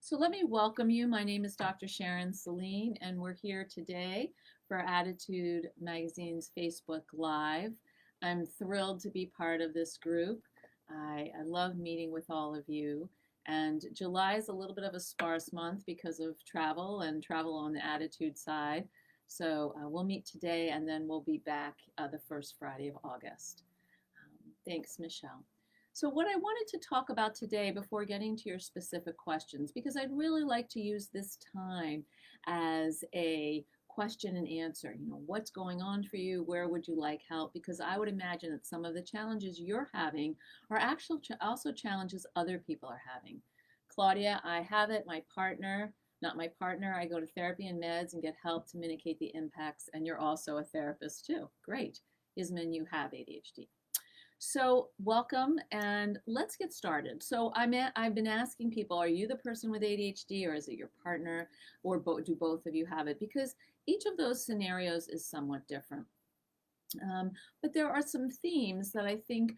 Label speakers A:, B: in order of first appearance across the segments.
A: So let me welcome you. My name is Dr. Sharon Celine, and we're here today for Attitude Magazine's Facebook Live. I'm thrilled to be part of this group. I love meeting with all of you. And July is a little bit of a sparse month because of travel and travel on the Attitude side. So we'll meet today and then we'll be back the first Friday of August. Thanks, Michelle. So what I wanted to talk about today before getting to your specific questions, because I'd really like to use this time as a question and answer. What's going on for you? Where would you like help? Because I would imagine that some of the challenges you're having are actually also challenges other people are having. Claudia, I have it. My partner, not my partner, I go to therapy and meds and get help to mitigate the impacts. And you're also a therapist too. Great. Isman, you have ADHD. So welcome and let's get started. So I've been asking people, are you the person with ADHD or is it your partner or do both of you have it? Because each of those scenarios is somewhat different. But there are some themes that I think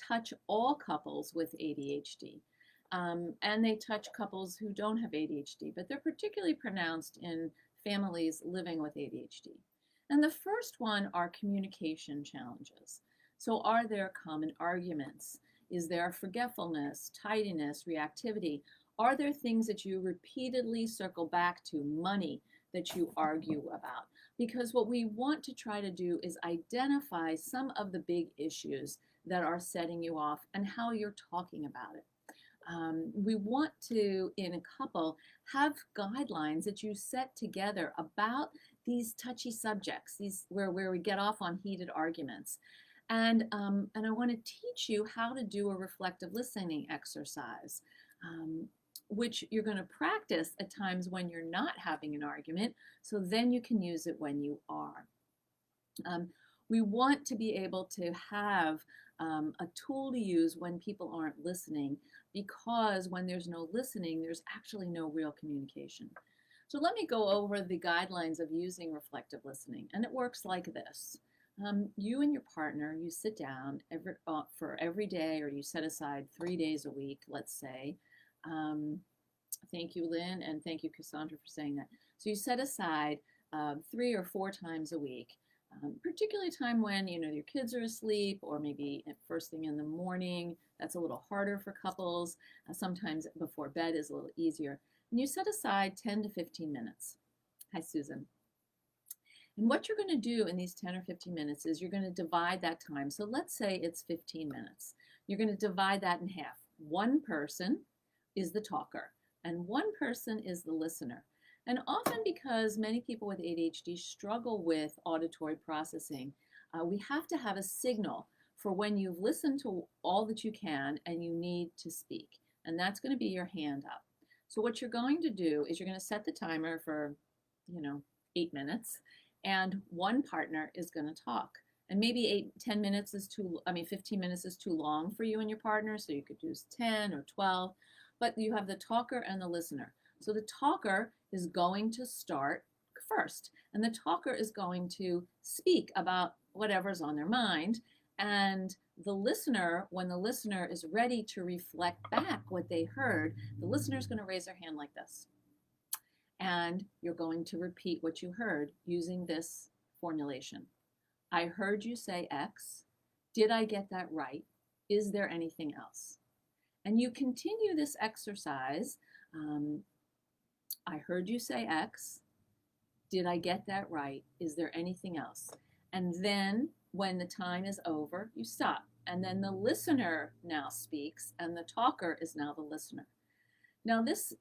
A: touch all couples with ADHD. And they touch couples who don't have ADHD, but they're particularly pronounced in families living with ADHD. And the first one are communication challenges. So are there common arguments? Is there forgetfulness, tidiness, reactivity? Are there things that you repeatedly circle back to, money, that you argue about? Because what we want to try to do is identify some of the big issues that are setting you off and how you're talking about it. We want to, in a couple, have guidelines that you set together about these touchy subjects, these where we get off on heated arguments. And I want to teach you how to do a reflective listening exercise, which you're going to practice at times when you're not having an argument, so then you can use it when you are. We want to be able to have a tool to use when people aren't listening, because when there's no listening, there's actually no real communication. So let me go over the guidelines of using reflective listening, and it works like this. You and your partner, you sit down for every day, or you set aside 3 days a week, let's say. Thank you, Lynn, and thank you, Cassandra, for saying that. So you set aside 3 or 4 times a week, particularly time when your kids are asleep, or maybe at first thing in the morning. That's a little harder for couples. Sometimes before bed is a little easier. And you set aside 10 to 15 minutes. Hi, Susan. And what you're going to do in these 10 or 15 minutes is you're going to divide that time. So let's say it's 15 minutes. You're going to divide that in half. One person is the talker, and one person is the listener. And often, because many people with ADHD struggle with auditory processing, we have to have a signal for when you've listened to all that you can and you need to speak. And that's going to be your hand up. So what you're going to do is you're going to set the timer for, 8 minutes. And one partner is going to talk. And maybe 15 minutes is too long for you and your partner, so you could use 10 or 12. But you have the talker and the listener. So the talker is going to start first, and the talker is going to speak about whatever's on their mind. And the listener, when the listener is ready to reflect back what they heard, the listener is going to raise their hand like this. And you're going to repeat what you heard using this formulation. I heard you say X. Did I get that right? Is there anything else? And you continue this exercise. I heard you say X. Did I get that right? Is there anything else? And then when the time is over, you stop. And then the listener now speaks, and the talker is now the listener. Now, this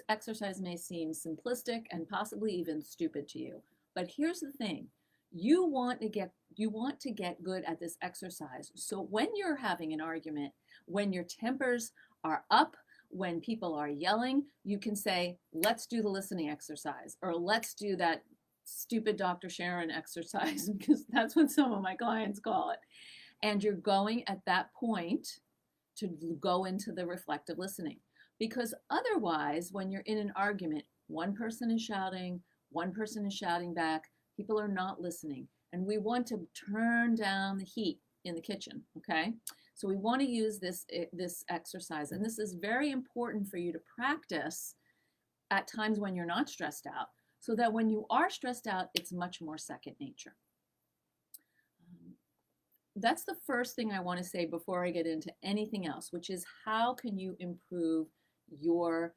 A: exercise may seem simplistic and possibly even stupid to you, but here's the thing. You want to get good at this exercise. So when you're having an argument, when your tempers are up, when people are yelling, you can say, let's do the listening exercise, or let's do that stupid Dr. Sharon exercise, because that's what some of my clients call it. And you're going at that point to go into the reflective listening. Because otherwise, when you're in an argument, one person is shouting back, people are not listening. And we want to turn down the heat in the kitchen, okay? So we want to use this exercise, and this is very important for you to practice at times when you're not stressed out, so that when you are stressed out, it's much more second nature. That's the first thing I want to say before I get into anything else, which is how can you improve your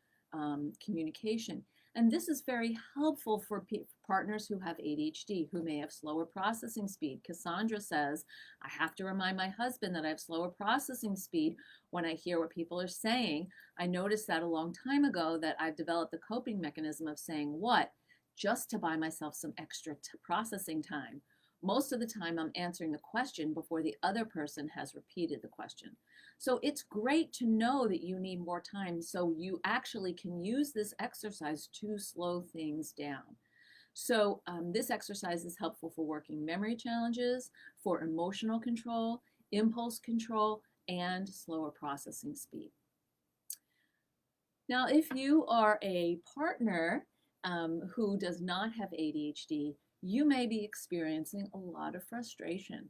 A: communication? And this is very helpful for partners who have ADHD, who may have slower processing speed. Cassandra says, I have to remind my husband that I have slower processing speed when I hear what people are saying. I noticed that a long time ago that I've developed the coping mechanism of saying what? Just to buy myself some extra processing time. Most of the time, I'm answering the question before the other person has repeated the question. So it's great to know that you need more time so you actually can use this exercise to slow things down. So this exercise is helpful for working memory challenges, for emotional control, impulse control, and slower processing speed. Now, if you are a partner who does not have ADHD, you may be experiencing a lot of frustration.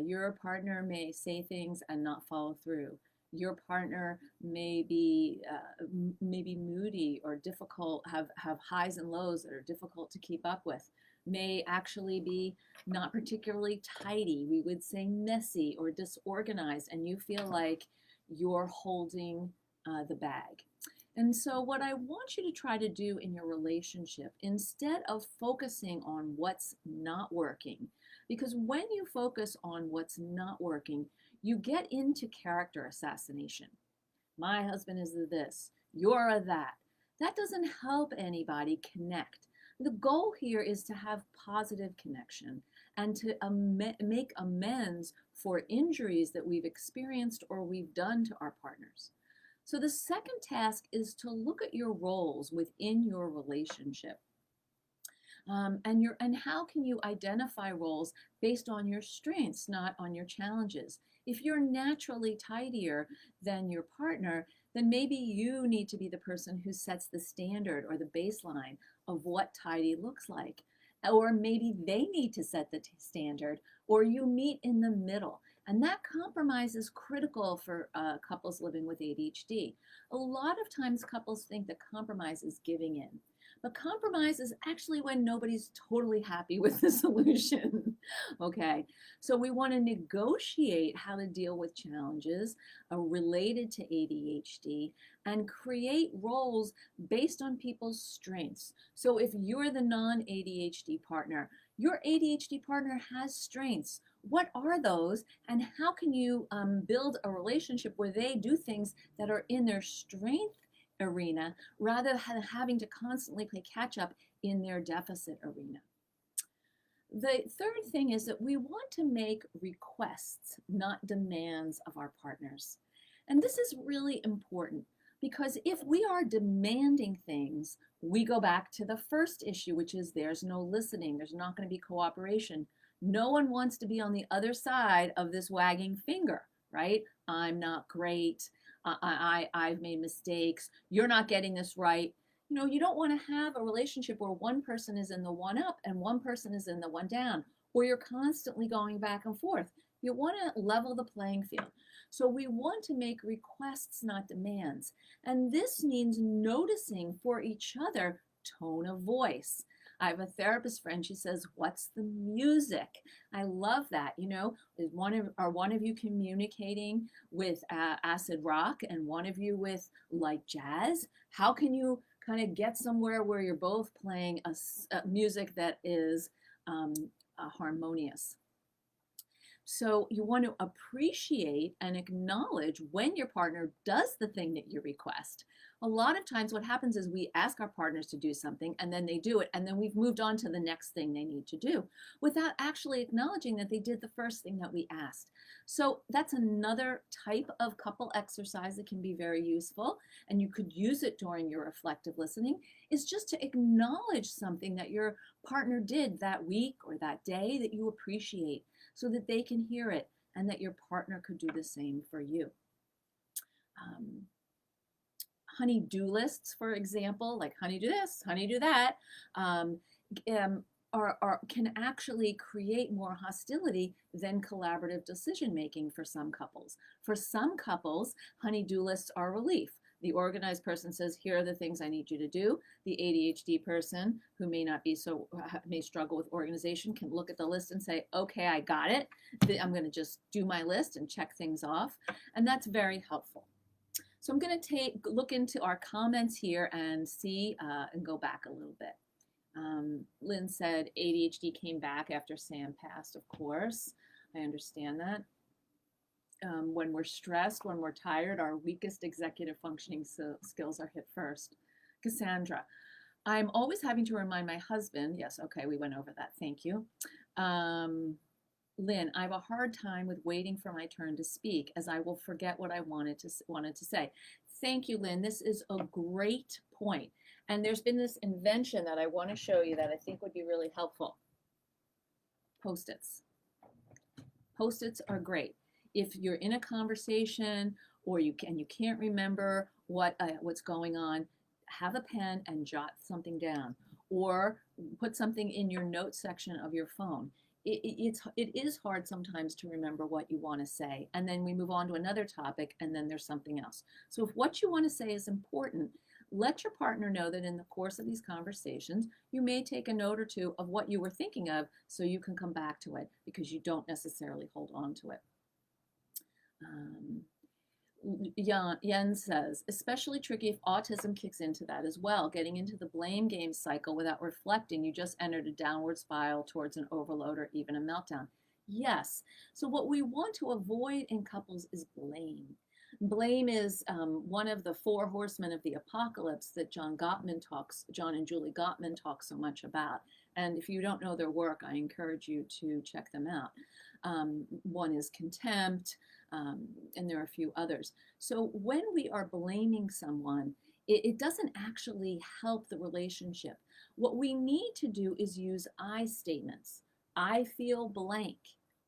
A: Your partner may say things and not follow through. Your partner may be moody or difficult, have highs and lows that are difficult to keep up with, may actually be not particularly tidy. We would say messy or disorganized, and you feel like you're holding the bag. And so what I want you to try to do in your relationship, instead of focusing on what's not working, because when you focus on what's not working, you get into character assassination. My husband is a this, you're a that. That doesn't help anybody connect. The goal here is to have positive connection and to make amends for injuries that we've experienced or we've done to our partners. So the second task is to look at your roles within your relationship. And how can you identify roles based on your strengths, not on your challenges? If you're naturally tidier than your partner, then maybe you need to be the person who sets the standard or the baseline of what tidy looks like. Or maybe they need to set the standard, or you meet in the middle. And that compromise is critical for couples living with ADHD. A lot of times couples think that compromise is giving in. But compromise is actually when nobody's totally happy with the solution. Okay, so we want to negotiate how to deal with challenges related to ADHD and create roles based on people's strengths. So if you're the non-ADHD partner, your ADHD partner has strengths. What are those, and how can you build a relationship where they do things that are in their strength arena rather than having to constantly play catch up in their deficit arena? The third thing is that we want to make requests, not demands of our partners. And this is really important because if we are demanding things, we go back to the first issue, which is there's no listening, there's not going to be cooperation. No one wants to be on the other side of this wagging finger, right? I'm not great. I've made mistakes. You're not getting this right. You know, you don't want to have a relationship where one person is in the one up and one person is in the one down, or you're constantly going back and forth. You want to level the playing field. So we want to make requests, not demands. And this means noticing for each other tone of voice. I have a therapist friend, she says, what's the music? I love that. You know, are one of you communicating with acid rock and one of you with like jazz? How can you kind of get somewhere where you're both playing a music that is harmonious? So you want to appreciate and acknowledge when your partner does the thing that you request. A lot of times what happens is we ask our partners to do something and then they do it, and then we've moved on to the next thing they need to do without actually acknowledging that they did the first thing that we asked. So that's another type of couple exercise that can be very useful, and you could use it during your reflective listening, is just to acknowledge something that your partner did that week or that day that you appreciate, so that they can hear it and that your partner could do the same for you. Honey-do lists, for example, like honey do this, honey do that, can actually create more hostility than collaborative decision making for some couples. For some couples, honey-do lists are relief. The organized person says, here are the things I need you to do. The ADHD person, who may struggle with organization, can look at the list and say, okay, I got it. I'm going to just do my list and check things off. And that's very helpful. So I'm going to look into our comments here and see and go back a little bit. Lynn said ADHD came back after Sam passed, of course. I understand that. When we're stressed, when we're tired, our weakest executive functioning skills are hit first. Cassandra, I'm always having to remind my husband, yes, okay, we went over that, thank you. Lynn, I have a hard time with waiting for my turn to speak, as I will forget what I wanted to say. Thank you, Lynn. This is a great point. And there's been this invention that I want to show you that I think would be really helpful. Post-its. Post-its are great. If you're in a conversation or you can't remember what's going on, have a pen and jot something down, or put something in your notes section of your phone. It is hard sometimes to remember what you want to say, and then we move on to another topic, and then there's something else. So if what you want to say is important, let your partner know that in the course of these conversations, you may take a note or two of what you were thinking of so you can come back to it, because you don't necessarily hold on to it. Yen says, especially tricky if autism kicks into that as well. Getting into the blame game cycle without reflecting, you just entered a downward spiral towards an overload or even a meltdown. Yes. So what we want to avoid in couples is blame. Blame is one of the 4 horsemen of the apocalypse that John and Julie Gottman talk so much about. And if you don't know their work, I encourage you to check them out. One is contempt, and there are a few others. So when we are blaming someone, it doesn't actually help the relationship. What we need to do is use I statements. I feel blank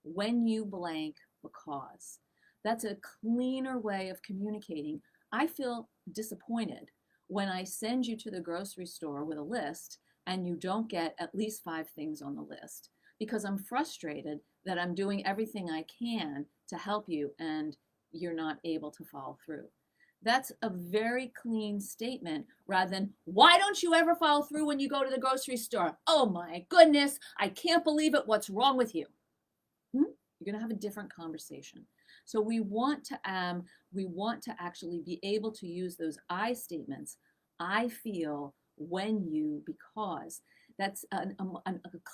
A: when you blank because. That's a cleaner way of communicating. I feel disappointed when I send you to the grocery store with a list and you don't get at least 5 things on the list, because I'm frustrated that I'm doing everything I can to help you and you're not able to follow through. That's a very clean statement, rather than, why don't you ever follow through when you go to the grocery store? Oh my goodness, I can't believe it. What's wrong with you? You're going to have a different conversation. So we want to actually be able to use those I statements. I feel, when you, because. That's a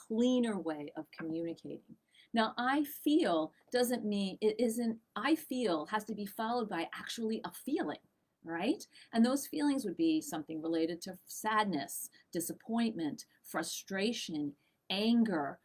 A: cleaner way of communicating. Now, I feel doesn't mean it isn't, I feel has to be followed by actually a feeling, right? And those feelings would be something related to sadness, disappointment, frustration, anger,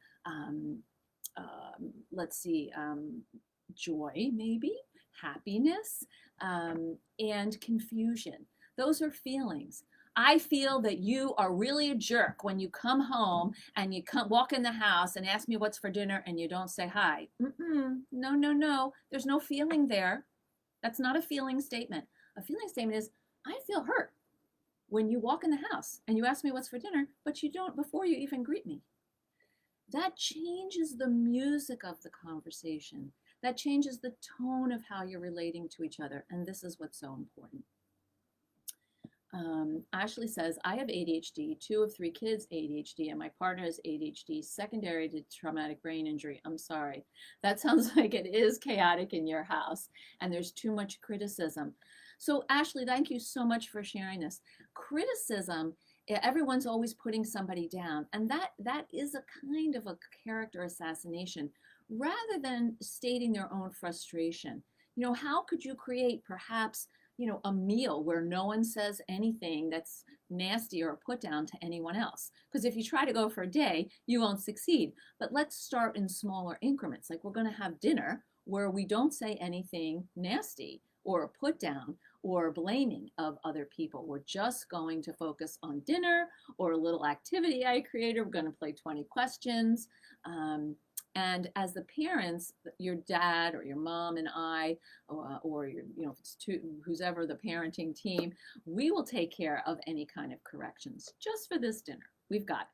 A: joy, maybe, happiness, and confusion. Those are feelings. I feel that you are really a jerk when you come home and you walk in the house and ask me what's for dinner and you don't say hi. No. There's no feeling there. That's not a feeling statement. A feeling statement is, I feel hurt when you walk in the house and you ask me what's for dinner, but you don't before you even greet me. That changes the music of the conversation. That changes the tone of how you're relating to each other. And this is what's so important. Ashley says, I have ADHD, 2 of 3 kids ADHD, and my partner has ADHD secondary to traumatic brain injury. I'm sorry. That sounds like it is chaotic in your house and there's too much criticism. So Ashley, thank you so much for sharing this. Criticism, everyone's always putting somebody down, and that is a kind of a character assassination rather than stating their own frustration. You know, how could you create perhaps a meal where no one says anything that's nasty or a put down to anyone else? Because if you try to go for a day, you won't succeed. But let's start in smaller increments. Like, we're going to have dinner where we don't say anything nasty or a put down or blaming of other people. We're just going to focus on dinner or a little activity I created. We're going to play 20 questions. And as the parents, your dad or your mom and I, or your, if it's who's ever the parenting team, we will take care of any kind of corrections just for this dinner. We've got it.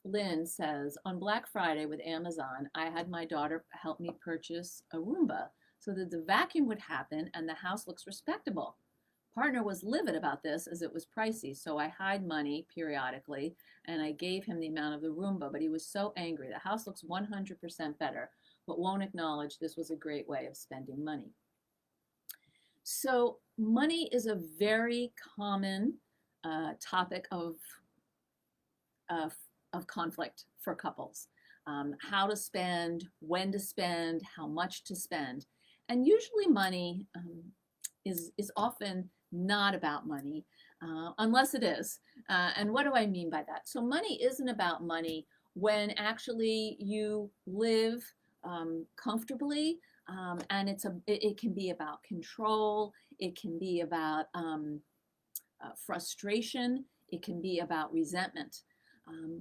A: Lynn says, on Black Friday with Amazon, I had my daughter help me purchase a Roomba so that the vacuum would happen and the house looks respectable. Partner was livid about this as it was pricey, so I hide money periodically and I gave him the amount of the Roomba, but he was so angry. The house looks 100% better, but won't acknowledge this was a great way of spending money. So money is a very common topic of conflict for couples. How to spend, when to spend, how much to spend. And usually money is often not about money, unless it is. And what do I mean by that? So money isn't about money when actually you live comfortably, and it can be about control, it can be about frustration, it can be about resentment.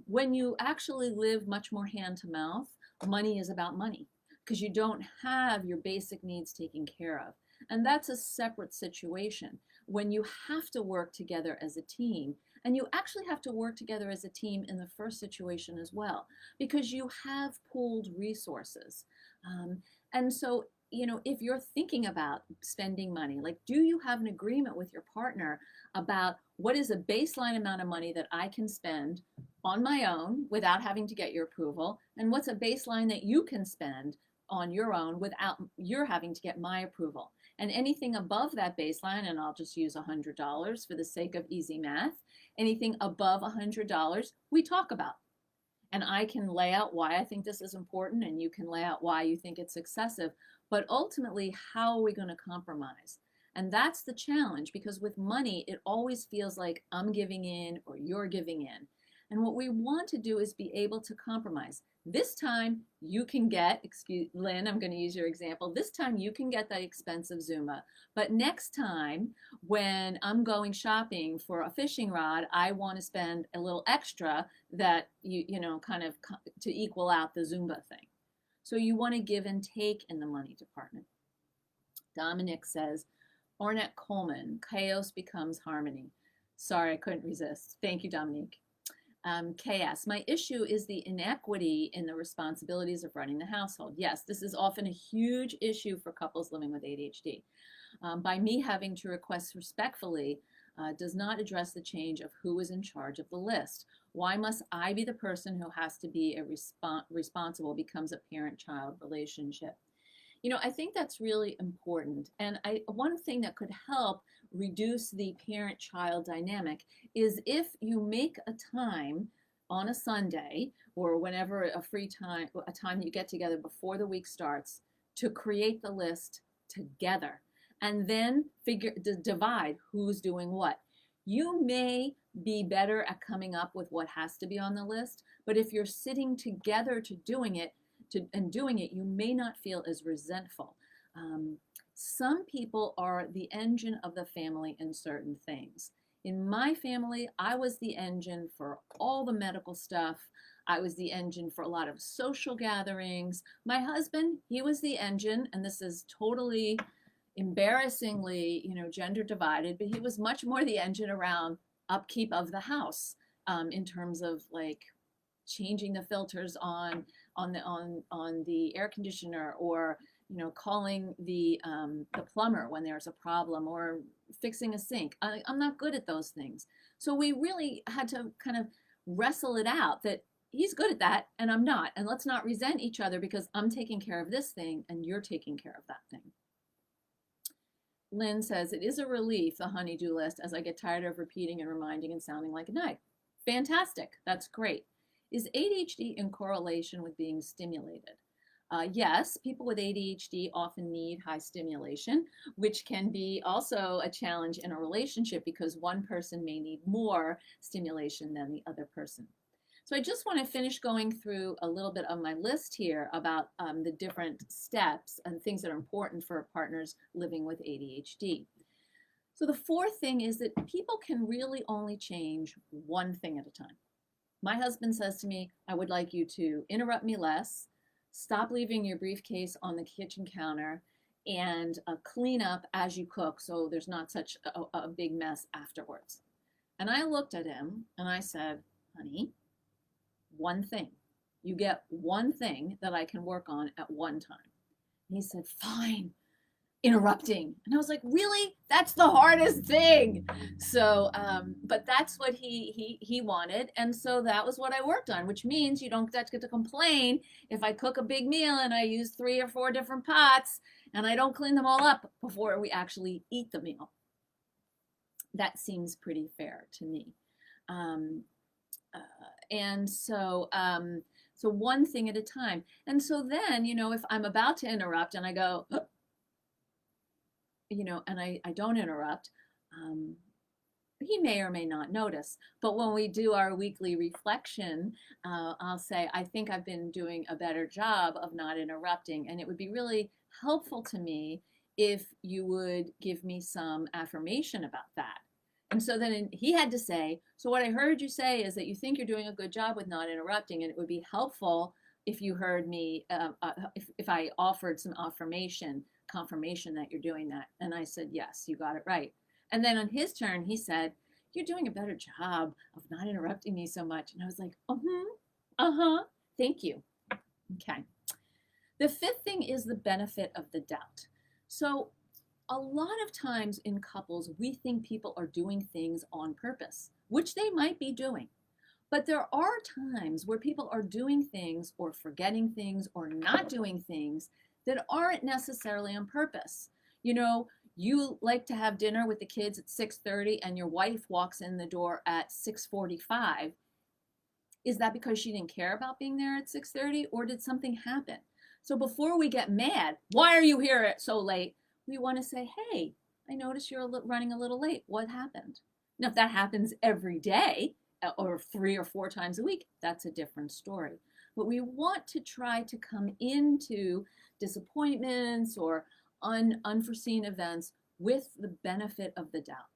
A: When you actually live much more hand to mouth, money is about money because you don't have your basic needs taken care of. And that's a separate situation. When you have to work together as a team, and you actually have to work together as a team in the first situation as well, because you have pooled resources. And so, if you're thinking about spending money, like, do you have an agreement with your partner about what is a baseline amount of money that I can spend on my own without having to get your approval, and what's a baseline that you can spend on your own without you're having to get my approval? And anything above that baseline, and I'll just use $100 for the sake of easy math, anything above $100 we talk about. And I can lay out why I think this is important, and you can lay out why you think it's excessive. But ultimately, how are we going to compromise? And that's the challenge, because with money, it always feels like I'm giving in or you're giving in. And what we want to do is be able to compromise. This time you can get, excuse Lynn, I'm going to use your example. This time you can get that expensive Zuma. But next time when I'm going shopping for a fishing rod, I want to spend a little extra that kind of to equal out the Zumba thing. So you want to give and take in the money department. Dominic says, Ornette Coleman, chaos becomes harmony. Sorry, I couldn't resist. Thank you, Dominique. KS, my issue is the inequity in the responsibilities of running the household. Yes, this is often a huge issue for couples living with ADHD. By me having to request respectfully does not address the change of who is in charge of the list. Why must I be the person who has to be responsible becomes a parent-child relationship? I think that's really important. And one thing that could help reduce the parent-child dynamic is if you make a time on a Sunday or whenever a time you get together before the week starts to create the list together and then divide who's doing what. You may be better at coming up with what has to be on the list, but if you're sitting together to doing it, you may not feel as resentful. Some people are the engine of the family in certain things. In my family, I was the engine for all the medical stuff. I was the engine for a lot of social gatherings. My husband, he was the engine, and this is totally embarrassingly, gender divided, but he was much more the engine around upkeep of the house, in terms of like changing the filters on the air conditioner, or calling the plumber when there's a problem, or fixing a sink. I'm not good at those things. So we really had to kind of wrestle it out that he's good at that and I'm not, and let's not resent each other because I'm taking care of this thing and you're taking care of that thing. Lynn says, it is a relief, the honey-do list, as I get tired of repeating and reminding and sounding like a nag. Fantastic. That's great. Is ADHD in correlation with being stimulated? Yes, people with ADHD often need high stimulation, which can be also a challenge in a relationship because one person may need more stimulation than the other person. So I just want to finish going through a little bit of my list here about the different steps and things that are important for partners living with ADHD. So the fourth thing is that people can really only change one thing at a time. My husband says to me, I would like you to interrupt me less, stop leaving your briefcase on the kitchen counter, and clean up as you cook so there's not such a big mess afterwards. And I looked at him and I said, honey, one thing. You get one thing that I can work on at one time. And he said, fine, interrupting. And I was like, really? That's the hardest thing. So, but that's what he wanted. And so that was what I worked on, which means you don't get to complain if I cook a big meal and I use 3 or 4 different pots and I don't clean them all up before we actually eat the meal. That seems pretty fair to me. And so, so one thing at a time. And so then, you know, if I'm about to interrupt and I go, you know, and I don't interrupt, he may or may not notice. But when we do our weekly reflection, I'll say, I think I've been doing a better job of not interrupting. And it would be really helpful to me if you would give me some affirmation about that. And so then he had to say, so what I heard you say is that you think you're doing a good job with not interrupting, and it would be helpful if you heard me, if I offered some confirmation that you're doing that. And I said, yes, you got it right. And then on his turn, he said, you're doing a better job of not interrupting me so much. And I was like, thank you. Okay. The fifth thing is the benefit of the doubt. So a lot of times in couples, we think people are doing things on purpose, which they might be doing. But there are times where people are doing things or forgetting things or not doing things that aren't necessarily on purpose. You know, you like to have dinner with the kids at 6:30 and your wife walks in the door at 6:45. Is that because she didn't care about being there at 6:30, or did something happen? So before we get mad, why are you here so late? We want to say, hey, I noticed you're running a little late. What happened? Now, if that happens every day or 3 or 4 times a week, that's a different story. But we want to try to come into disappointments or unforeseen events with the benefit of the doubt.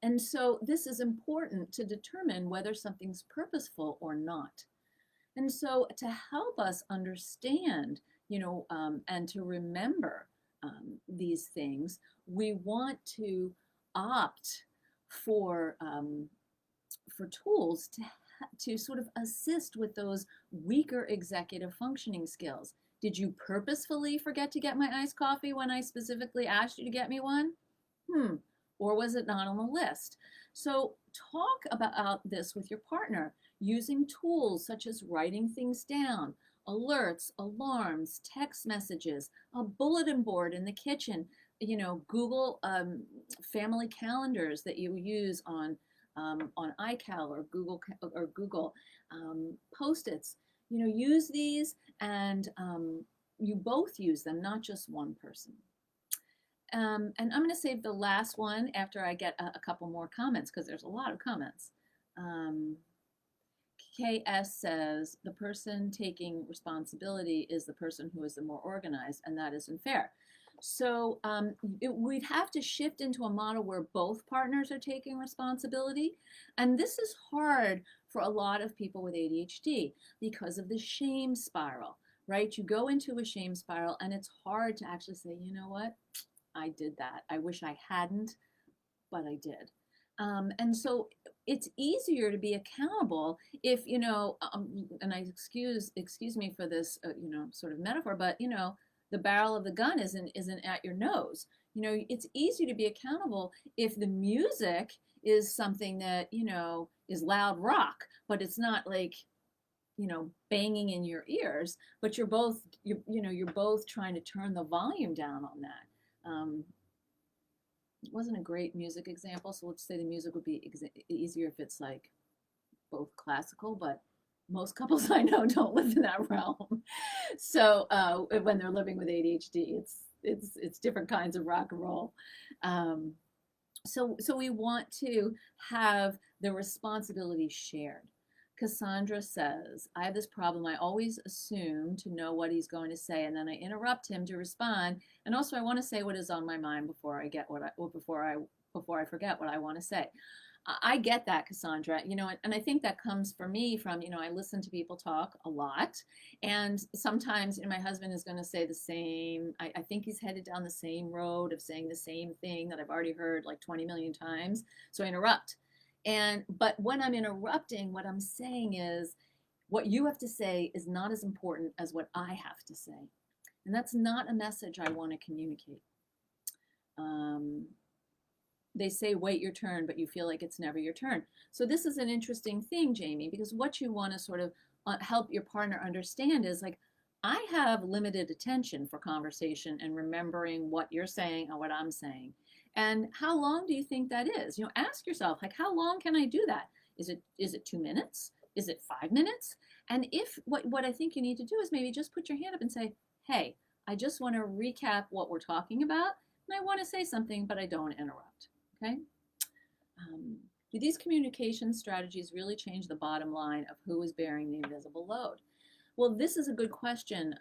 A: And so this is important to determine whether something's purposeful or not. And so to help us understand, you know, and to remember these things, we want to opt for tools to sort of assist with those weaker executive functioning skills. Did you purposefully forget to get my iced coffee when I specifically asked you to get me one? Or was it not on the list? So talk about this with your partner using tools such as writing things down, alerts, alarms, text messages, a bulletin board in the kitchen, you know, Google family calendars that you use on iCal or Google Post-its. You know, use these, and you both use them, not just one person. And I'm going to save the last one after I get a couple more comments, because there's a lot of comments. KS says the person taking responsibility is the person who is the more organized, and that isn't fair. So we'd have to shift into a model where both partners are taking responsibility. And this is hard for a lot of people with ADHD because of the shame spiral, right? You go into a shame spiral and it's hard to actually say, you know what, I did that. I wish I hadn't, but I did. And so it's easier to be accountable if, you know, and I excuse me for this, you know, sort of metaphor, but, you know, the barrel of the gun isn't at your nose. You know, it's easy to be accountable if the music is something that, you know, is loud rock, but it's not like, you know, banging in your ears, but you're both trying to turn the volume down on that. It wasn't a great music example, so let's say the music would be easier if it's like both classical, but most couples I know don't live in that realm. So when they're living with ADHD, it's different kinds of rock and roll. So we want to have the responsibility shared. Cassandra says, I have this problem. I always assume to know what he's going to say, and then I interrupt him to respond. And also, I want to say what is on my mind before I forget what I want to say. I get that, Cassandra, you know, and I think that comes for me from, you know, I listen to people talk a lot, and sometimes, you know, my husband is going to say the same, I think he's headed down the same road of saying the same thing that I've already heard like 20 million times, so I interrupt. But when I'm interrupting, what I'm saying is what you have to say is not as important as what I have to say. And that's not a message I want to communicate. Um, they say wait your turn, but you feel like it's never your turn. So this is an interesting thing, Jamie, because what you want to sort of help your partner understand is like, I have limited attention for conversation and remembering what you're saying and what I'm saying. And how long do you think that is? You know, ask yourself, like, how long can I do that? Is it 2 minutes? Is it 5 minutes? And if what I think you need to do is maybe just put your hand up and say, hey, I just want to recap what we're talking about, and I want to say something, but I don't want to interrupt. Okay? Do these communication strategies really change the bottom line of who is bearing the invisible load? Well, this is a good question,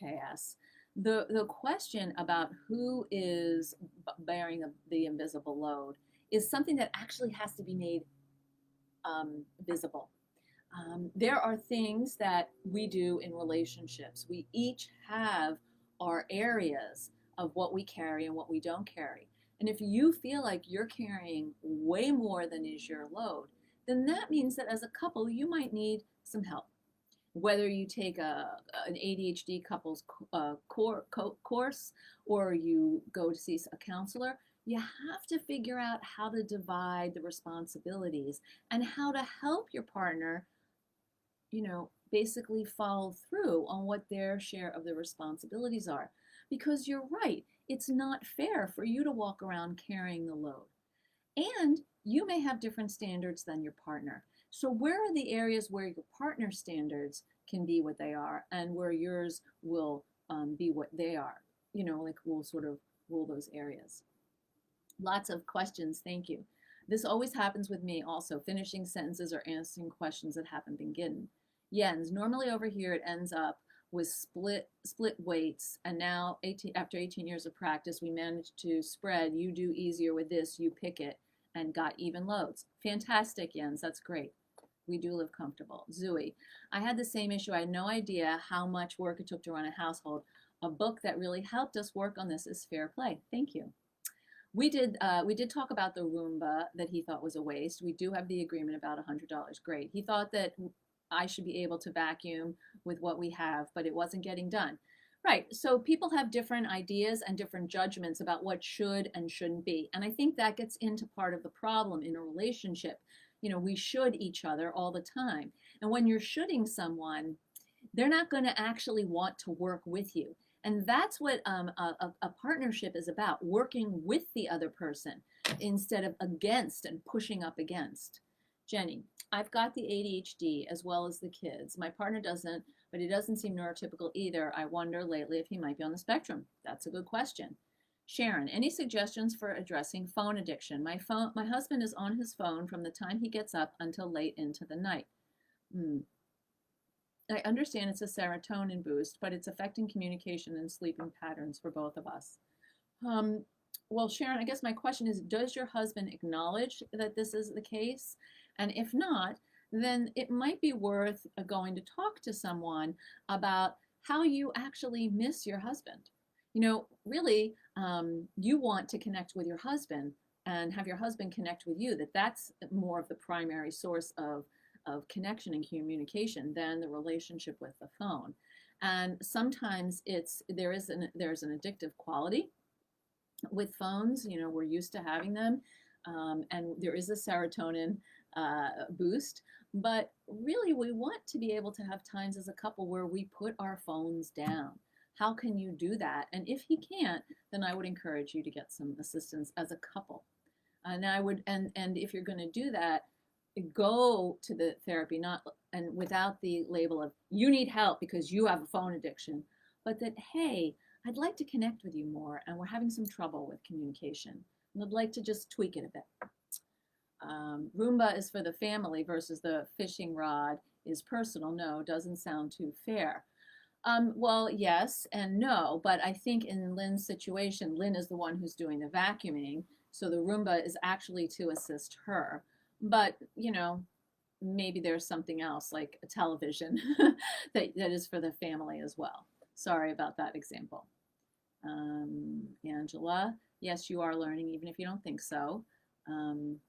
A: KS. The question about who is bearing the invisible load is something that actually has to be made visible. There are things that we do in relationships. We each have our areas of what we carry and what we don't carry. And if you feel like you're carrying way more than is your load, then that means that as a couple, you might need some help. Whether you take an ADHD couples course or you go to see a counselor, you have to figure out how to divide the responsibilities and how to help your partner, basically follow through on what their share of the responsibilities are. Because you're right, it's not fair for you to walk around carrying the load. And you may have different standards than your partner. So where are the areas where your partner's standards can be what they are and where yours will be what they are? Like we'll sort of rule those areas. Lots of questions, thank you. This always happens with me also, finishing sentences or answering questions that haven't been given. Jens, normally over here it ends up with split weights, and now after 18 years of practice, we managed to spread, you do easier with this, you pick it, and got even loads. Fantastic, Jens, that's great. We do live comfortable. Zooey, I had the same issue. I had no idea how much work it took to run a household. A book that really helped us work on this is Fair Play. Thank you. We did talk about the Roomba that he thought was a waste. We do have the agreement about $100. Great. He thought that I should be able to vacuum with what we have, but it wasn't getting done. Right. So people have different ideas and different judgments about what should and shouldn't be. And I think that gets into part of the problem in a relationship. We should each other all the time. And when you're shoulding someone, they're not going to actually want to work with you. And that's what a partnership is about, working with the other person instead of against and pushing up against. Jenny, I've got the ADHD as well as the kids. My partner doesn't, but he doesn't seem neurotypical either. I wonder lately if he might be on the spectrum. That's a good question. Sharon, any suggestions for addressing phone addiction? My husband is on his phone from the time he gets up until late into the night. I understand it's a serotonin boost, but it's affecting communication and sleeping patterns for both of us. Well, Sharon, I guess my question is, does your husband acknowledge that this is the case? And if not, then it might be worth going to talk to someone about how you actually miss your husband. Really, you want to connect with your husband and have your husband connect with you, that's more of the primary source of connection and communication than the relationship with the phone. And sometimes there's an addictive quality with phones. We're used to having them, and there is a serotonin boost. But really, we want to be able to have times as a couple where we put our phones down. How can you do that? And if he can't, then I would encourage you to get some assistance as a couple. And if you're going to do that, go to the therapy, and without the label of you need help because you have a phone addiction, but that, hey, I'd like to connect with you more and we're having some trouble with communication and I'd like to just tweak it a bit. Roomba is for the family versus the fishing rod is personal. No, doesn't sound too fair. Well, yes and no, but I think in Lynn's situation, Lynn is the one who's doing the vacuuming, so the Roomba is actually to assist her. But, maybe there's something else like a television that is for the family as well. Sorry about that example. Angela, yes, you are learning even if you don't think so.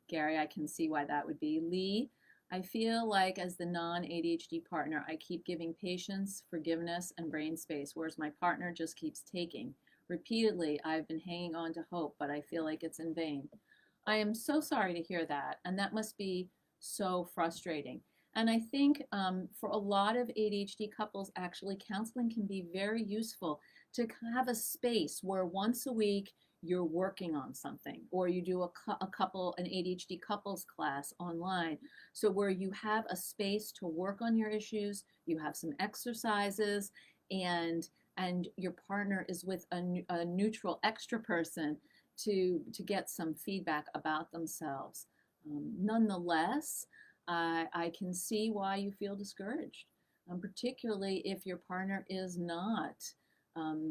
A: Gary, I can see why that would be. Lee, I feel like as the non-ADHD partner, I keep giving patience, forgiveness, and brain space, whereas my partner just keeps taking. Repeatedly, I've been hanging on to hope, but I feel like it's in vain. I am so sorry to hear that, and that must be so frustrating. And I think for a lot of ADHD couples, actually, counseling can be very useful to have a space where once a week you're working on something, or you do an ADHD couples class online. So where you have a space to work on your issues, you have some exercises, and your partner is with a neutral extra person to get some feedback about themselves. Nonetheless, I can see why you feel discouraged, particularly if your partner is not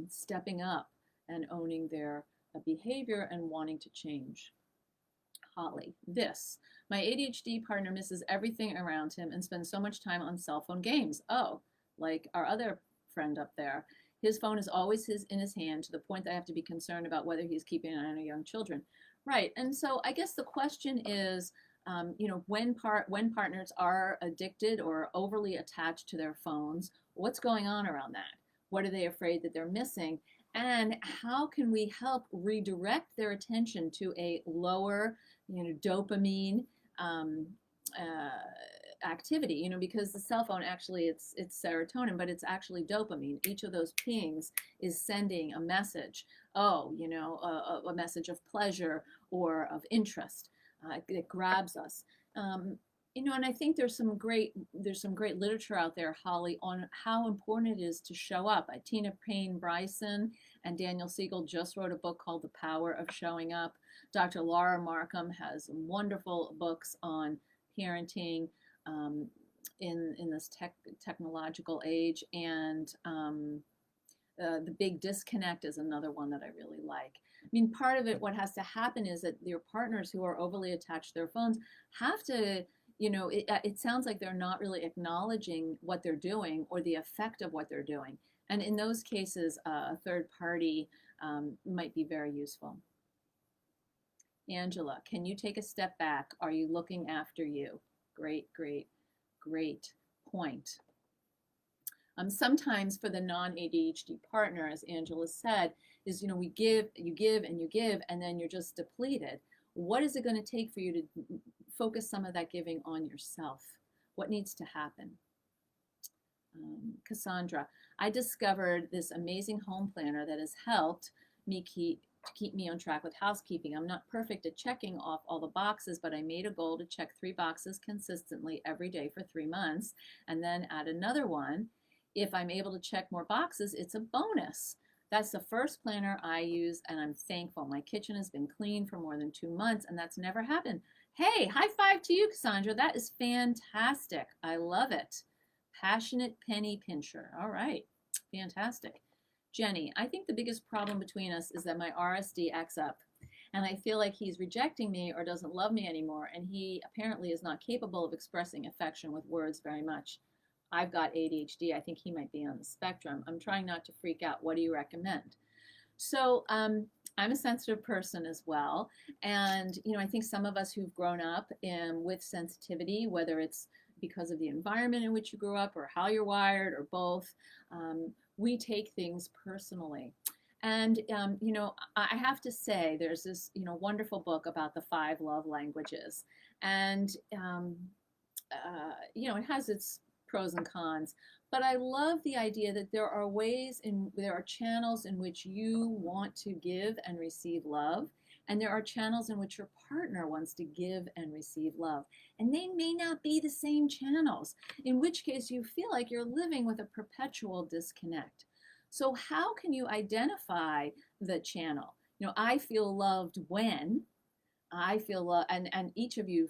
A: stepping up and owning their behavior and wanting to change. Holly, my ADHD partner misses everything around him and spends so much time on cell phone games. Oh, like our other friend up there. His phone is always in his hand, to the point that I have to be concerned about whether he's keeping an eye on young children. Right, and so I guess the question is, when partners are addicted or overly attached to their phones, what's going on around that? What are they afraid that they're missing? And how can we help redirect their attention to a lower, dopamine activity? Because the cell phone, actually, it's serotonin, but it's actually dopamine. Each of those pings is sending a message. Oh, a message of pleasure or of interest. It grabs us. And I think there's some great literature out there, Holly, on how important it is to show up. Tina Payne Bryson and Daniel Siegel just wrote a book called The Power of Showing Up. Dr. Laura Markham has wonderful books on parenting in this technological age, and The Big Disconnect is another one that I really like. I mean, part of it, what has to happen is that your partners who are overly attached to their phones have to, it sounds like they're not really acknowledging what they're doing or the effect of what they're doing. And in those cases, a third party might be very useful. Angela, can you take a step back? Are you looking after you? Great, great, great point. Sometimes for the non-ADHD partner, as Angela said, is, you give, and you give, and then you're just depleted. What is it going to take for you to focus some of that giving on yourself? What needs to happen? Cassandra, I discovered this amazing home planner that has helped me keep me on track with housekeeping. I'm not perfect at checking off all the boxes, but I made a goal to check 3 boxes consistently every day for 3 months, and then add another one. If I'm able to check more boxes, it's a bonus. That's the first planner I use, and I'm thankful. My kitchen has been clean for more than 2 months, and that's never happened. Hey, high five to you, Cassandra. That is fantastic. I love it. Passionate penny pincher. All right, fantastic. Jenny, I think the biggest problem between us is that my RSD acts up, and I feel like he's rejecting me or doesn't love me anymore, and he apparently is not capable of expressing affection with words very much. I've got ADHD. I think he might be on the spectrum. I'm trying not to freak out. What do you recommend? So I'm a sensitive person as well. And, I think some of us who've grown up with sensitivity, whether it's because of the environment in which you grew up or how you're wired or both, we take things personally. And, I have to say, there's this, wonderful book about the 5 love languages. And, it has its pros and cons, but I love the idea that there are channels in which you want to give and receive love, and there are channels in which your partner wants to give and receive love, and they may not be the same channels, in which case you feel like you're living with a perpetual disconnect. So how can you identify the channel? I feel loved when I feel love, and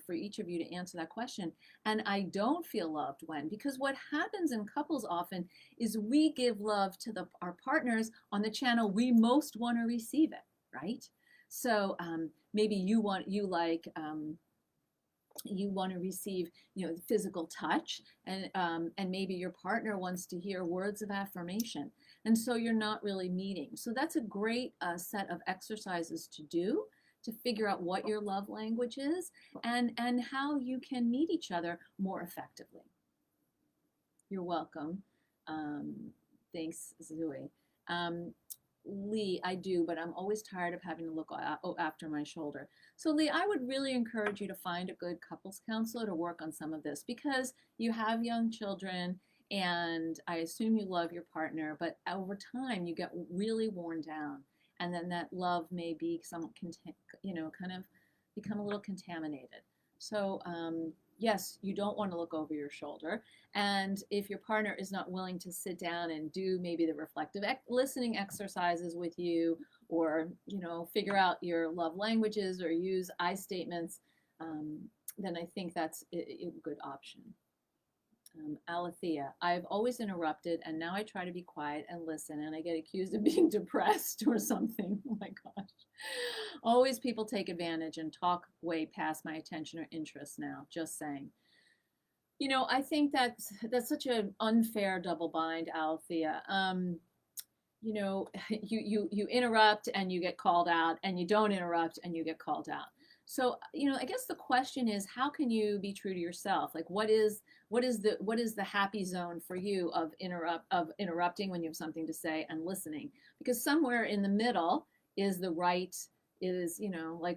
A: for each of you to answer that question. And I don't feel loved when, because what happens in couples often is we give love to our partners on the channel we most want to receive it, right? So maybe you want to receive, physical touch, and maybe your partner wants to hear words of affirmation, and so you're not really meeting. So that's a great set of exercises to do to figure out what your love language is and how you can meet each other more effectively. You're welcome. Thanks, Zoe. Lee, I do, but I'm always tired of having to look after my shoulder. So Lee, I would really encourage you to find a good couples counselor to work on some of this, because you have young children and I assume you love your partner, but over time you get really worn down, and then that love may be kind of become a little contaminated. So yes, you don't want to look over your shoulder. And if your partner is not willing to sit down and do maybe the reflective listening exercises with you, or figure out your love languages or use I statements, then I think that's a good option. Alethea, I've always interrupted, and now I try to be quiet and listen, and I get accused of being depressed or something. Oh my gosh. Always people take advantage and talk way past my attention or interest now, just saying. I think that's such an unfair double bind, Alethea. You interrupt and you get called out, and you don't interrupt and you get called out. So, I guess the question is, how can you be true to yourself? Like, what is the happy zone for you of interrupting when you have something to say and listening? Because somewhere in the middle is like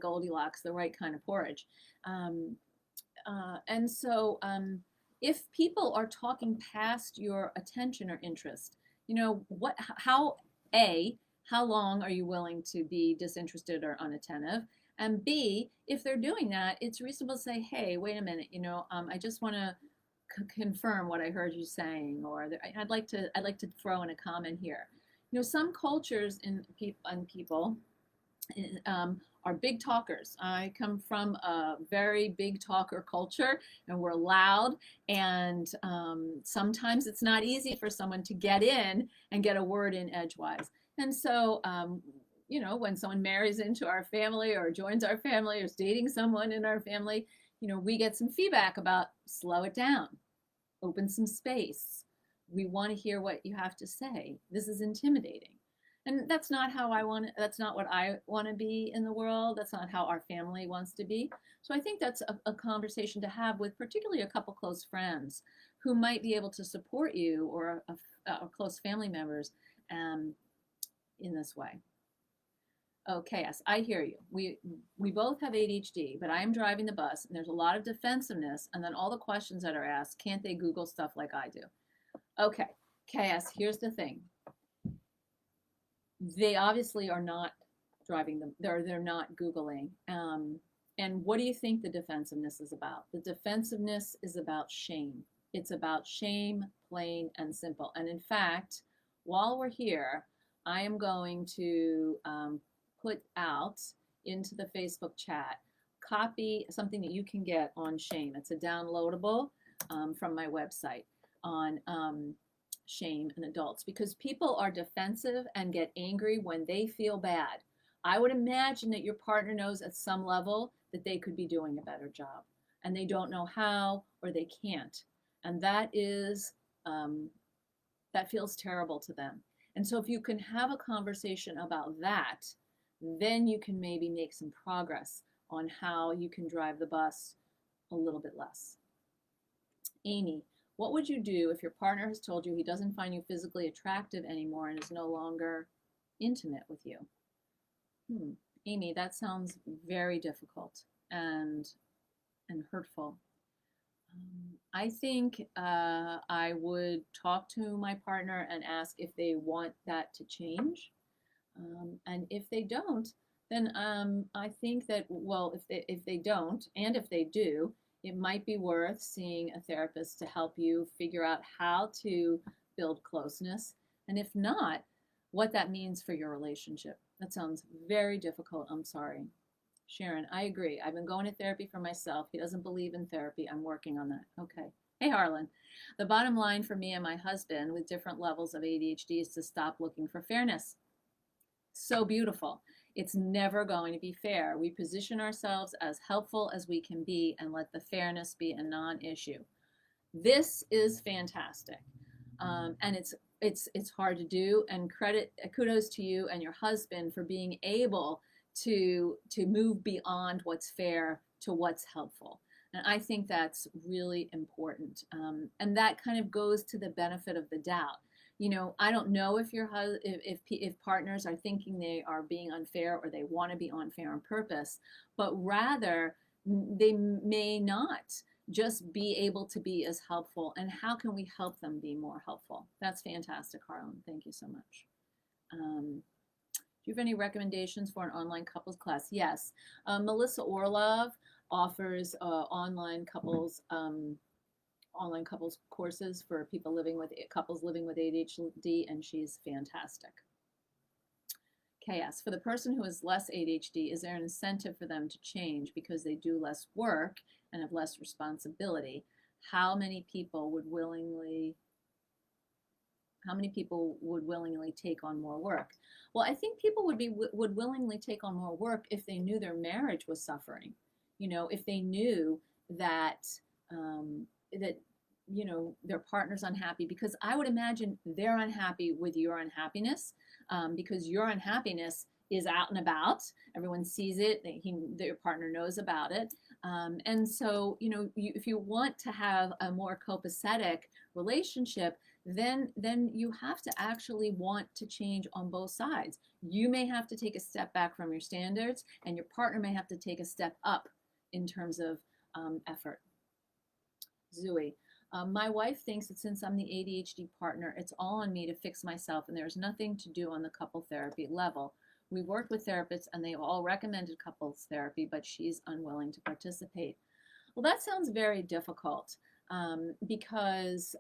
A: Goldilocks, the right kind of porridge. And so if people are talking past your attention or interest, how long are you willing to be disinterested or unattentive? And B, if they're doing that, it's reasonable to say, hey, wait a minute, I just want to confirm what I heard you saying, or I'd like to throw in a comment here. Some cultures and people are big talkers. I come from a very big talker culture, and we're loud, and sometimes it's not easy for someone to get in and get a word in edgewise. And so when someone marries into our family or joins our family or is dating someone in our family, we get some feedback about slow it down, open some space. We want to hear what you have to say. This is intimidating. And that's not that's not what I want to be in the world. That's not how our family wants to be. So I think that's a conversation to have with particularly a couple close friends who might be able to support you, or close family members in this way. Okay, yes, I hear you. We both have ADHD, but I am driving the bus, and there's a lot of defensiveness, and then all the questions that are asked, can't they Google stuff like I do? Okay, KS, here's the thing. They obviously are not driving them. They're not Googling. And what do you think the defensiveness is about? The defensiveness is about shame. It's about shame, plain and simple. And in fact, while we're here, I am going to put out into the Facebook chat, copy something that you can get on shame. It's a downloadable from my website on shame in adults, because people are defensive and get angry when they feel bad. I would imagine that your partner knows at some level that they could be doing a better job, and they don't know how, or they can't. And that feels terrible to them. And so if you can have a conversation about that, then you can maybe make some progress on how you can drive the bus a little bit less. Amy, what would you do if your partner has told you he doesn't find you physically attractive anymore and is no longer intimate with you? Amy, that sounds very difficult and hurtful. I think I would talk to my partner and ask if they want that to change. And if they don't, then I think that, well, if they don't, and if they do, it might be worth seeing a therapist to help you figure out how to build closeness. And if not, what that means for your relationship. That sounds very difficult. I'm sorry. Sharon, I agree. I've been going to therapy for myself. He doesn't believe in therapy. I'm working on that. Okay. Hey, Harlan. The bottom line for me and my husband with different levels of ADHD is to stop looking for fairness. So beautiful. It's never going to be fair. We position ourselves as helpful as we can be and let the fairness be a non-issue. This is fantastic. And it's hard to do, and kudos to you and your husband for being able to move beyond what's fair to what's helpful. And I think that's really important. And that kind of goes to the benefit of the doubt. You know, I don't know if if partners are thinking they are being unfair or they want to be unfair on purpose, but rather they may not just be able to be as helpful. And how can we help them be more helpful? That's fantastic, Harlan. Thank you so much. Do you have any recommendations for an online couples class? Yes. Melissa Orlov offers online couples courses for people couples living with ADHD, and she's fantastic. KS, for the person who has less ADHD, is there an incentive for them to change because they do less work and have less responsibility? How many people would willingly take on more work? Well, I think people would willingly take on more work if they knew their marriage was suffering. You know, if they knew that you know, their partner's unhappy, because I would imagine they're unhappy with your unhappiness, because your unhappiness is out and about. Everyone sees it. Their partner knows about it. And so, you know, if you want to have a more copacetic relationship, then you have to actually want to change on both sides. You may have to take a step back from your standards, and your partner may have to take a step up in terms of effort. Zooey, my wife thinks that since I'm the ADHD partner, it's all on me to fix myself and there's nothing to do on the couple therapy level. We worked with therapists and they've all recommended couples therapy, but she's unwilling to participate. Well, that sounds very difficult because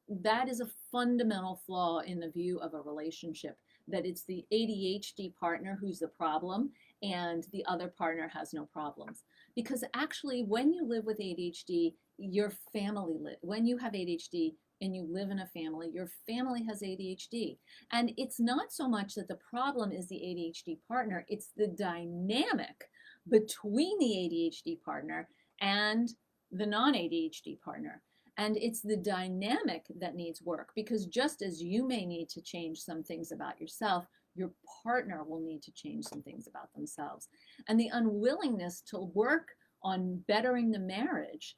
A: that is a fundamental flaw in the view of a relationship, that it's the ADHD partner who's the problem and the other partner has no problems. Because actually, when you live with ADHD, when you have ADHD and you live in a family, your family has ADHD. And it's not so much that the problem is the ADHD partner, it's the dynamic between the ADHD partner and the non-ADHD partner. And it's the dynamic that needs work, because just as you may need to change some things about yourself, your partner will need to change some things about themselves. And the unwillingness to work on bettering the marriage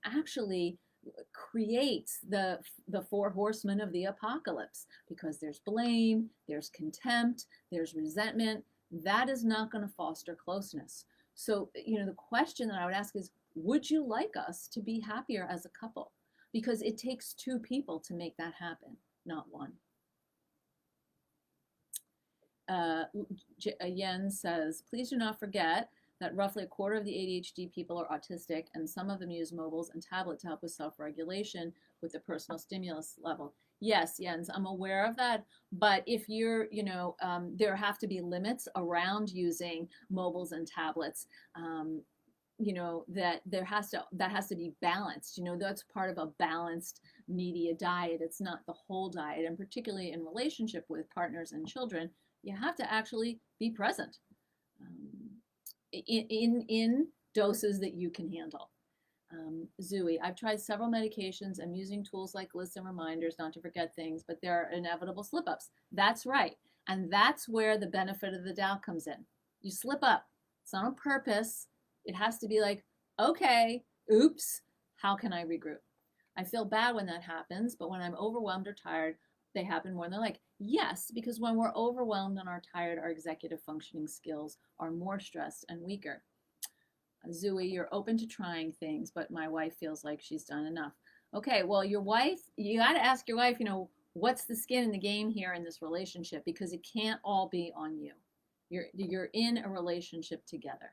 A: actually creates the four horsemen of the apocalypse, because there's blame, there's contempt, there's resentment. That is not going to foster closeness. So, you know, the question that I would ask is, would you like us to be happier as a couple? Because it takes two people to make that happen, not one. Yen says, please do not forget that roughly a quarter of the ADHD people are autistic, and some of them use mobiles and tablets to help with self-regulation with the personal stimulus level. Yes, Jens, I'm aware of that. But if you're, you know, there have to be limits around using mobiles and tablets. You know, that has to be balanced. You know, that's part of a balanced media diet. It's not the whole diet. And particularly in relationship with partners and children, you have to actually be present in doses that you can handle. Zooey, I've tried several medications. I'm using tools like lists and reminders not to forget things, but there are inevitable slip-ups. That's right. And that's where the benefit of the doubt comes in. You slip up. It's not on purpose. It has to be like, okay, oops, how can I regroup? I feel bad when that happens, but when I'm overwhelmed or tired, they happen more than like, yes, because when we're overwhelmed and are tired, our executive functioning skills are more stressed and weaker. Zooey, you're open to trying things, but my wife feels like she's done enough. Okay, well, your wife, you got to ask your wife, you know, what's the skin in the game here in this relationship? Because it can't all be on you. You're in a relationship together.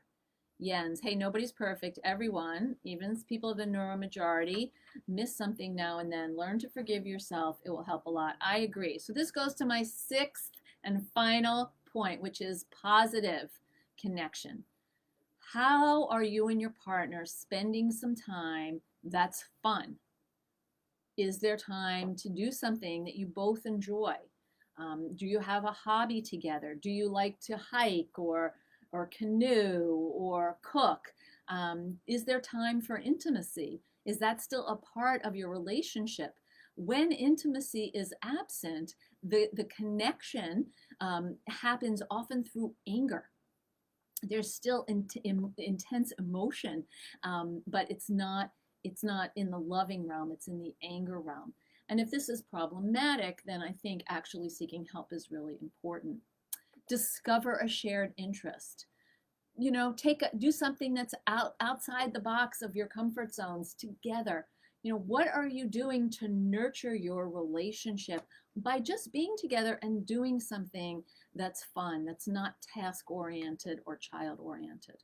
A: Jens, hey, nobody's perfect. Everyone, even people of the neuromajority, miss something now and then. Learn to forgive yourself. It will help a lot. I agree. So this goes to my sixth and final point, which is positive connection. How are you and your partner spending some time that's fun? Is there time to do something that you both enjoy? Do you have a hobby together? Do you like to hike or canoe or cook? Is there time for intimacy? Is that still a part of your relationship? When intimacy is absent, the connection happens often through anger. There's still intense emotion, but it's not in the loving realm, it's in the anger realm. And if this is problematic, then I think actually seeking help is really important. Discover a shared interest. Do something that's outside the box of your comfort zones together. What are you doing to nurture your relationship by just being together and doing something that's fun, that's not task oriented or child oriented?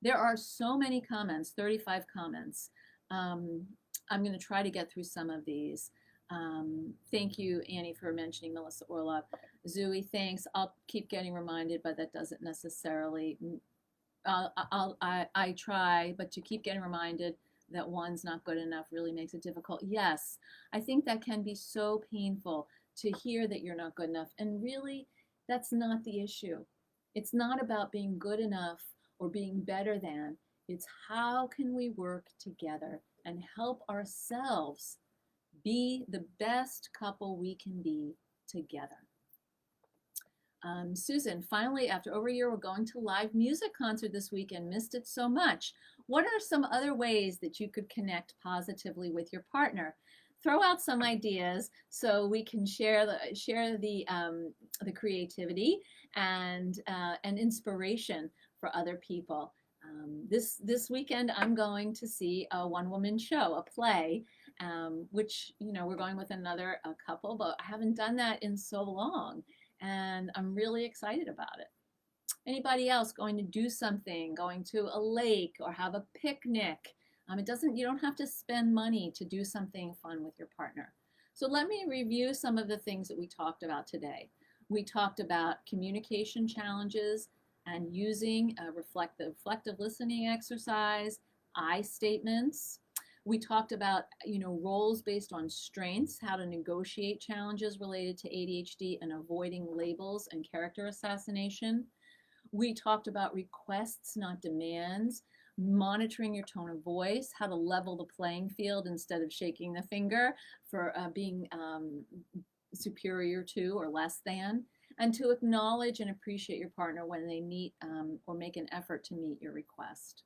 A: There are so many comments, 35 comments. I'm going to try to get through some of these. Thank you, Annie, for mentioning Melissa Orlov. Zooey, thanks. I'll keep getting reminded, but that doesn't necessarily. I try, but to keep getting reminded that one's not good enough really makes it difficult. Yes, I think that can be so painful to hear that you're not good enough. And really, that's not the issue. It's not about being good enough or being better than. It's how can we work together and help ourselves be the best couple we can be together. Susan, finally, after over a year, we're going to live music concert this weekend. Missed it so much. What are some other ways that you could connect positively with your partner? Throw out some ideas so we can share the creativity and inspiration for other people. This weekend, I'm going to see a one-woman show, a play, which we're going with another couple, but I haven't done that in so long. And I'm really excited about it. Anybody else going to do something, going to a lake or have a picnic? You don't have to spend money to do something fun with your partner. So let me review some of the things that we talked about today. We talked about communication challenges and using a reflective listening exercise, I statements. We talked about, roles based on strengths, how to negotiate challenges related to ADHD and avoiding labels and character assassination. We talked about requests, not demands, monitoring your tone of voice, how to level the playing field instead of shaking the finger for being superior to or less than, and to acknowledge and appreciate your partner when they meet or make an effort to meet your request.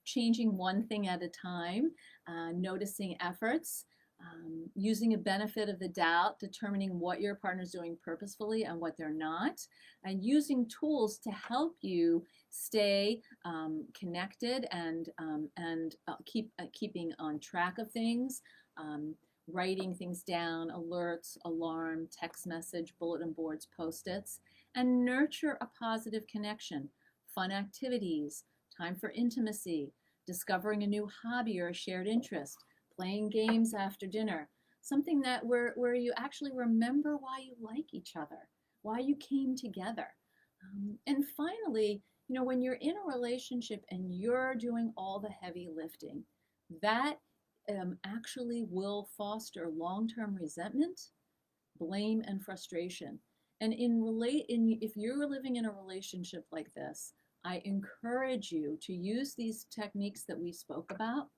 A: Changing one thing at a time, noticing efforts, using a benefit of the doubt, determining what your partner's doing purposefully and what they're not, and using tools to help you stay connected and keeping on track of things, writing things down, alerts, alarm, text message, bulletin boards, post-its, and nurture a positive connection, fun activities, time for intimacy, discovering a new hobby or a shared interest, playing games after dinner, something that where you actually remember why you like each other, why you came together. And finally, when you're in a relationship and you're doing all the heavy lifting, that actually will foster long-term resentment, blame, and frustration. And if you're living in a relationship like this, I encourage you to use these techniques that we spoke about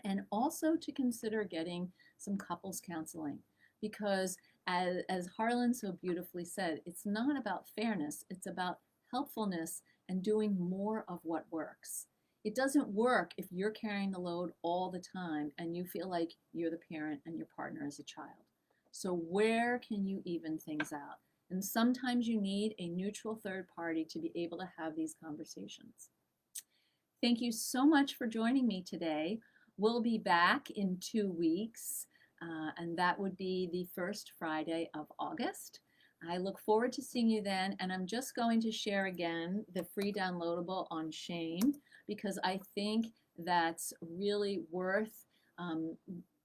A: and also to consider getting some couples counseling, because as Harlan so beautifully said, it's not about fairness, it's about helpfulness and doing more of what works. It doesn't work if you're carrying the load all the time and you feel like you're the parent and your partner is a child. So where can you even things out? And sometimes you need a neutral third party to be able to have these conversations. Thank you so much for joining me today. We'll be back in 2 weeks, and that would be the first Friday of August. I look forward to seeing you then, and I'm just going to share again the free downloadable on shame, because I think that's really worth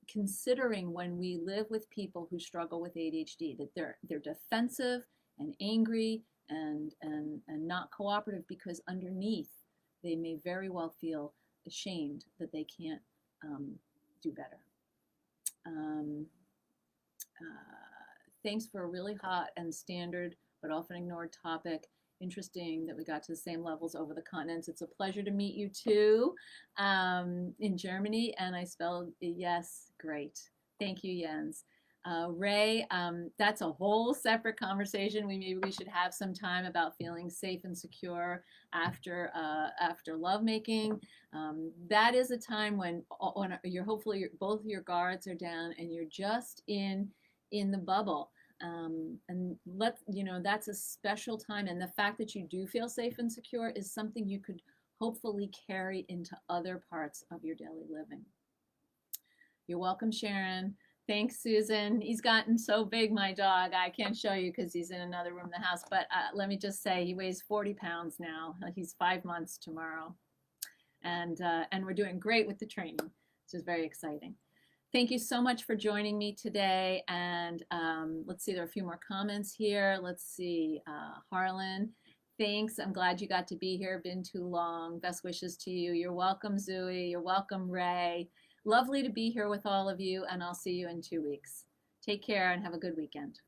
A: considering when we live with people who struggle with ADHD, that they're defensive and angry and not cooperative, because underneath they may very well feel ashamed that they can't do better. Thanks for a really hot and standard but often ignored topic. interesting that we got to the same levels over the continents. It's a pleasure to meet you too, in Germany, and I spelled yes, great. Thank you, Jens. Ray, that's a whole separate conversation. Maybe we should have some time about feeling safe and secure after lovemaking. That is a time when you're hopefully both your guards are down and you're just in the bubble. And that's a special time. And the fact that you do feel safe and secure is something you could hopefully carry into other parts of your daily living. You're welcome, Sharon. Thanks, Susan. He's gotten so big, my dog. I can't show you because he's in another room in the house. But let me just say, he weighs 40 pounds now. He's 5 months tomorrow. And we're doing great with the training, which is very exciting. Thank you so much for joining me today. And let's see, there are a few more comments here. Let's see, Harlan. Thanks. I'm glad you got to be here. Been too long. Best wishes to you. You're welcome, Zooey. You're welcome, Ray. Lovely to be here with all of you, and I'll see you in 2 weeks. Take care and have a good weekend.